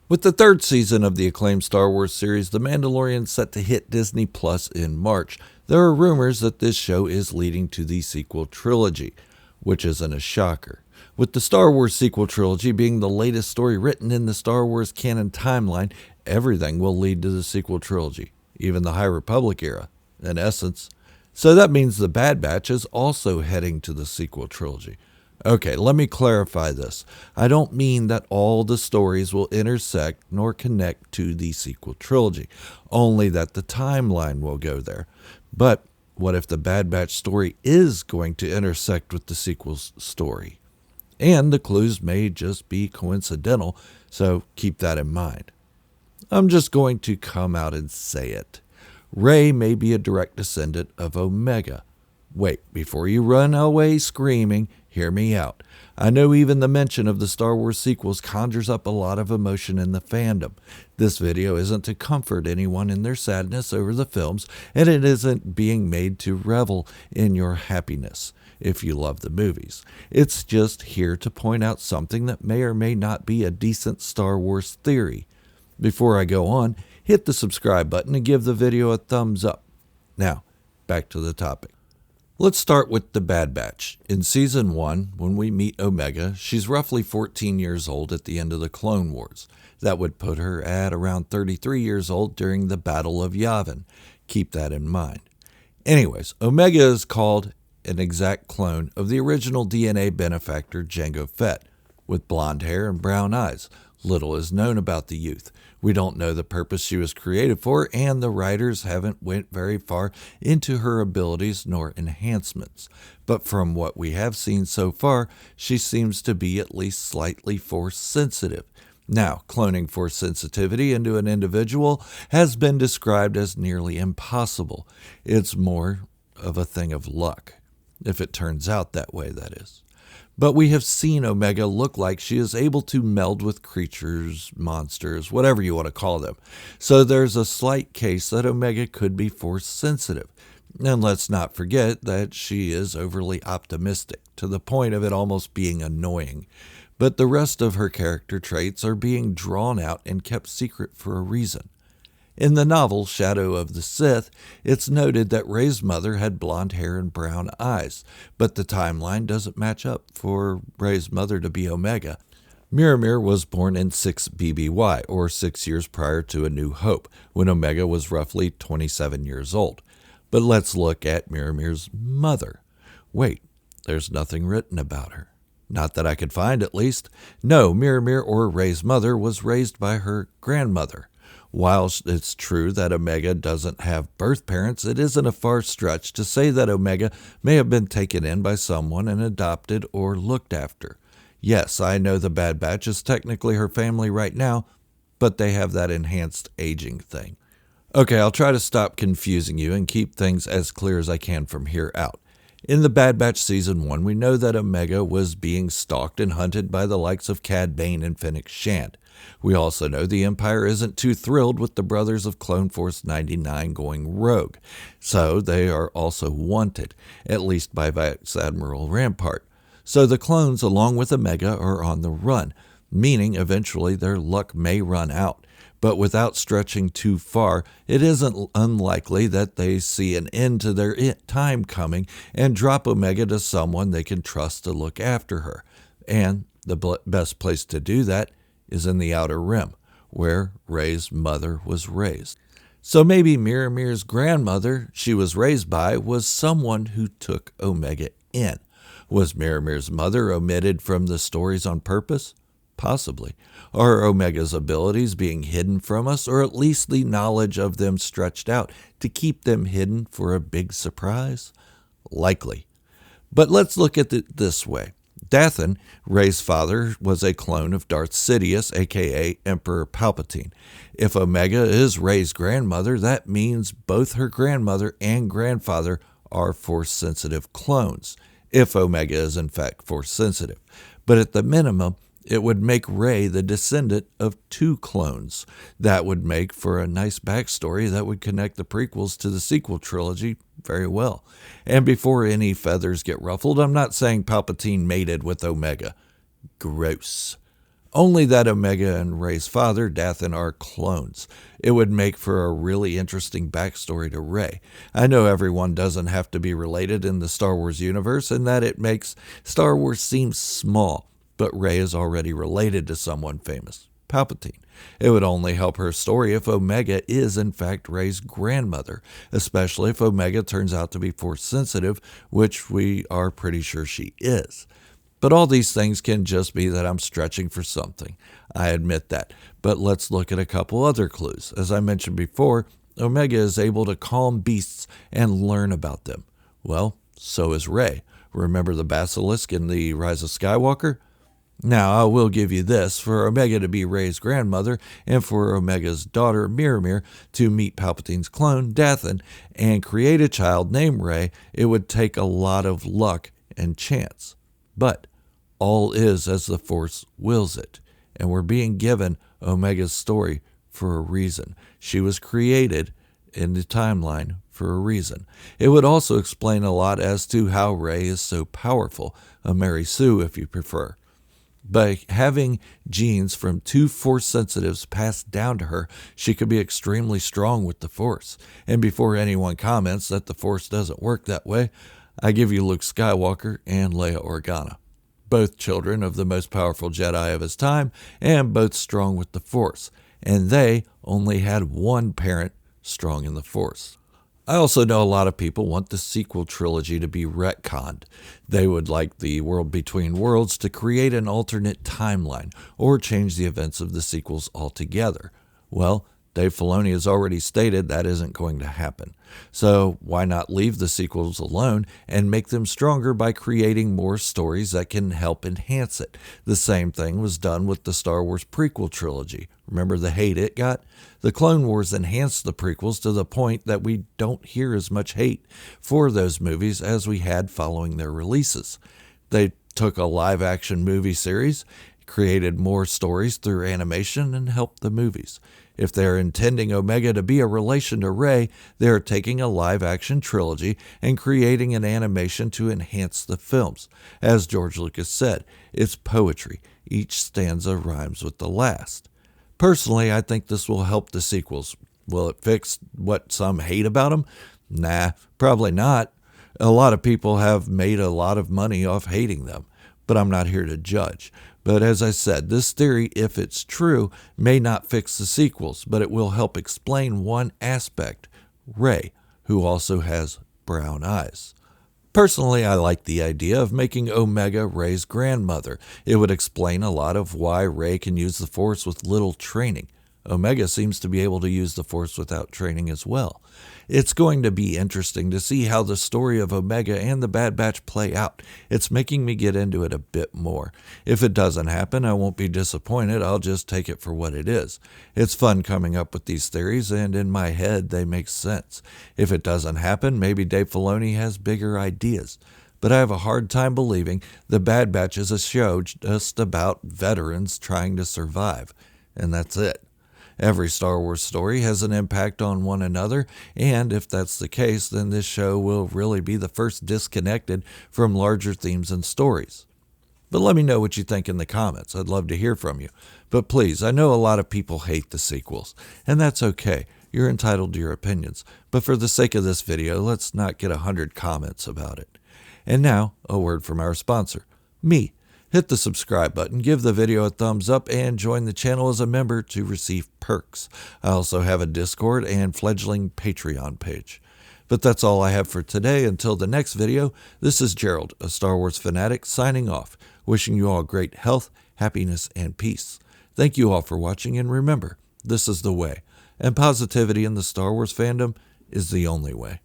With the third season of the acclaimed Star Wars series, The Mandalorian, set to hit Disney Plus in March, there are rumors that this show is leading to the sequel trilogy, which isn't a shocker. With the Star Wars sequel trilogy being the latest story written in the Star Wars canon timeline, everything will lead to the sequel trilogy, even the High Republic era, in essence. So that means the Bad Batch is also heading to the sequel trilogy. Okay, let me clarify this. I don't mean that all the stories will intersect nor connect to the sequel trilogy, only that the timeline will go there. But what if the Bad Batch story is going to intersect with the sequel's story? And the clues may just be coincidental, so keep that in mind. I'm just going to come out and say it. Rey may be a direct descendant of Omega. Wait, before you run away screaming, hear me out. I know even the mention of the Star Wars sequels conjures up a lot of emotion in the fandom. This video isn't to comfort anyone in their sadness over the films, and it isn't being made to revel in your happiness if you love the movies. It's just here to point out something that may or may not be a decent Star Wars theory. Before I go on, hit the subscribe button and give the video a thumbs up. Now, back to the topic. Let's start with the Bad Batch. In Season 1, when we meet Omega, she's roughly 14 years old at the end of the Clone Wars. That would put her at around 33 years old during the Battle of Yavin. Keep that in mind. Anyways, Omega is called an exact clone of the original DNA benefactor Jango Fett, with blonde hair and brown eyes. Little is known about the youth. We don't know the purpose she was created for, and the writers haven't went very far into her abilities nor enhancements. But from what we have seen so far, she seems to be at least slightly force sensitive. Now, cloning force sensitivity into an individual has been described as nearly impossible. It's more of a thing of luck, if it turns out that way, that is. But we have seen Omega look like she is able to meld with creatures, monsters, whatever you want to call them. So there's a slight case that Omega could be force sensitive. And let's not forget that she is overly optimistic, to the point of it almost being annoying. But the rest of her character traits are being drawn out and kept secret for a reason. In the novel Shadow of the Sith, it's noted that Rey's mother had blonde hair and brown eyes, but the timeline doesn't match up for Rey's mother to be Omega. Miramir was born in 6 BBY, or 6 years prior to A New Hope, when Omega was roughly 27 years old. But let's look at Miramir's mother. Wait, there's nothing written about her. Not that I could find, at least. No, Miramir or Rey's mother was raised by her grandmother. While it's true that Omega doesn't have birth parents, it isn't a far stretch to say that Omega may have been taken in by someone and adopted or looked after. Yes, I know the Bad Batch is technically her family right now, but they have that enhanced aging thing. Okay, I'll try to stop confusing you and keep things as clear as I can from here out. In the Bad Batch Season 1, we know that Omega was being stalked and hunted by the likes of Cad Bane and Fennec Shand. We also know the Empire isn't too thrilled with the brothers of Clone Force 99 going rogue, so they are also wanted, at least by Vice Admiral Rampart. So the clones, along with Omega, are on the run, meaning eventually their luck may run out. But without stretching too far, it isn't unlikely that they see an end to their time coming and drop Omega to someone they can trust to look after her. And the best place to do that is in the Outer Rim, where Rey's mother was raised. So maybe Miramir's grandmother she was raised by was someone who took Omega in. Was Miramir's mother omitted from the stories on purpose? Possibly. Are Omega's abilities being hidden from us, or at least the knowledge of them stretched out to keep them hidden for a big surprise? Likely. But let's look at it this way. Dathan, Rey's father, was a clone of Darth Sidious, aka Emperor Palpatine. If Omega is Rey's grandmother, that means both her grandmother and grandfather are Force-sensitive clones, if Omega is in fact Force-sensitive. But at the minimum, it would make Rey the descendant of 2 clones. That would make for a nice backstory that would connect the prequels to the sequel trilogy very well. And before any feathers get ruffled, I'm not saying Palpatine mated with Omega. Gross. Only that Omega and Rey's father, Dathan, are clones. It would make for a really interesting backstory to Rey. I know everyone doesn't have to be related in the Star Wars universe, and that it makes Star Wars seem small, but Rey is already related to someone famous, Palpatine. It would only help her story if Omega is in fact Rey's grandmother, especially if Omega turns out to be Force sensitive, which we are pretty sure she is. But all these things can just be that I'm stretching for something. I admit that. But let's look at a couple other clues. As I mentioned before, Omega is able to calm beasts and learn about them. Well, so is Rey. Remember the basilisk in The Rise of Skywalker? Now, I will give you this. For Omega to be Rey's grandmother, and for Omega's daughter, Miramir, to meet Palpatine's clone, Dathan, and create a child named Rey, it would take a lot of luck and chance. But all is as the Force wills it, and we're being given Omega's story for a reason. She was created in the timeline for a reason. It would also explain a lot as to how Rey is so powerful, a Mary Sue if you prefer. By having genes from two Force sensitives passed down to her, she could be extremely strong with the Force. And before anyone comments that the Force doesn't work that way, I give you Luke Skywalker and Leia Organa, both children of the most powerful Jedi of his time and both strong with the Force, and they only had one parent strong in the Force. I also know a lot of people want the sequel trilogy to be retconned. They would like the World Between Worlds to create an alternate timeline or change the events of the sequels altogether. Well, Dave Filoni has already stated that isn't going to happen. So why not leave the sequels alone and make them stronger by creating more stories that can help enhance it? The same thing was done with the Star Wars prequel trilogy. Remember the hate it got? The Clone Wars enhanced the prequels to the point that we don't hear as much hate for those movies as we had following their releases. They took a live-action movie series, created more stories through animation, and helped the movies. If they're intending Omega to be a relation to Rey, they're taking a live-action trilogy and creating an animation to enhance the films. As George Lucas said, it's poetry. Each stanza rhymes with the last. Personally, I think this will help the sequels. Will it fix what some hate about them? Nah, probably not. A lot of people have made a lot of money off hating them, but I'm not here to judge. But as I said, this theory, if it's true, may not fix the sequels, but it will help explain one aspect, Rey, who also has brown eyes. Personally, I like the idea of making Omega Rey's grandmother. It would explain a lot of why Rey can use the Force with little training. Omega seems to be able to use the Force without training as well. It's going to be interesting to see how the story of Omega and the Bad Batch play out. It's making me get into it a bit more. If it doesn't happen, I won't be disappointed. I'll just take it for what it is. It's fun coming up with these theories, and in my head, they make sense. If it doesn't happen, maybe Dave Filoni has bigger ideas. But I have a hard time believing the Bad Batch is a show just about veterans trying to survive. And that's it. Every Star Wars story has an impact on one another, and if that's the case, then this show will really be the first disconnected from larger themes and stories. But let me know what you think in the comments. I'd love to hear from you. But please, I know a lot of people hate the sequels, and that's okay. You're entitled to your opinions. But for the sake of this video, let's not get 100 comments about it. And now, a word from our sponsor, me. Hit the subscribe button, give the video a thumbs up, and join the channel as a member to receive perks. I also have a Discord and fledgling Patreon page. But that's all I have for today. Until the next video, this is Gerald, a Star Wars fanatic, signing off, wishing you all great health, happiness, and peace. Thank you all for watching, and remember, this is the way, and positivity in the Star Wars fandom is the only way.